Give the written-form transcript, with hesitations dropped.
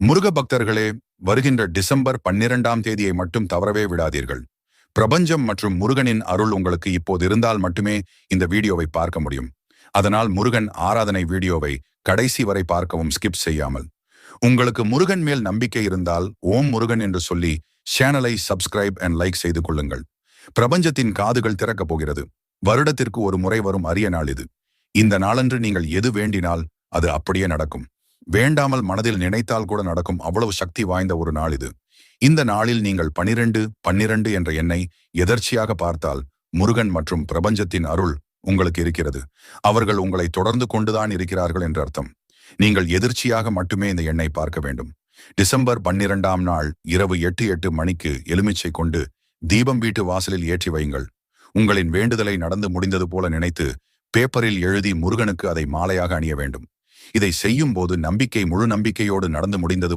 முருக பக்தர்களே, வருகின்ற டிசம்பர் 12ஆம் தேதியை மட்டும் தவறவே விடாதீர்கள். பிரபஞ்சம் மற்றும் முருகனின் அருள் உங்களுக்கு இப்போது இருந்தால் மட்டுமே இந்த வீடியோவை பார்க்க முடியும். அதனால் முருகன் ஆராதனை வீடியோவை கடைசி வரை பார்க்கவும் ஸ்கிப் செய்யாமல். உங்களுக்கு முருகன் மேல் நம்பிக்கை இருந்தால் ஓம் முருகன் என்று சொல்லி சேனலை சப்ஸ்கிரைப் அண்ட் லைக் செய்து கொள்ளுங்கள். பிரபஞ்சத்தின் காதுகள் திறக்கப் போகிறது. வருடத்திற்கு ஒரு முறை வரும் அரிய நாள் இது. இந்த நாளன்று நீங்கள் எது வேண்டினால் அது அப்படியே நடக்கும். வேண்டாமல் மனதில் நினைத்தால் கூட நடக்கும், அவ்வளவு சக்தி வாய்ந்த ஒரு நாள் இது. இந்த நாளில் நீங்கள் 12 என்ற எண்ணை எதர்ச்சியாக பார்த்தால் முருகன் மற்றும் பிரபஞ்சத்தின் அருள் உங்களுக்கு இருக்கிறது. அவர்கள் உங்களை தொடர்ந்து கொண்டுதான் இருக்கிறார்கள் என்று அர்த்தம். நீங்கள் எதிர்ச்சியாக மட்டுமே இந்த எண்ணை பார்க்க வேண்டும். டிசம்பர் 12ஆம் நாள் இரவு 8 மணிக்கு எலுமிச்சை கொண்டு தீபம் வீட்டு வாசலில் ஏற்றி வையுங்கள். உங்களின் வேண்டுதலை நடந்து முடிந்தது போல நினைத்து பேப்பரில் எழுதி முருகனுக்கு அதை மாலையாக அணிய வேண்டும். இதை செய்யும் போது முழு நம்பிக்கையோடு நடந்து முடிந்தது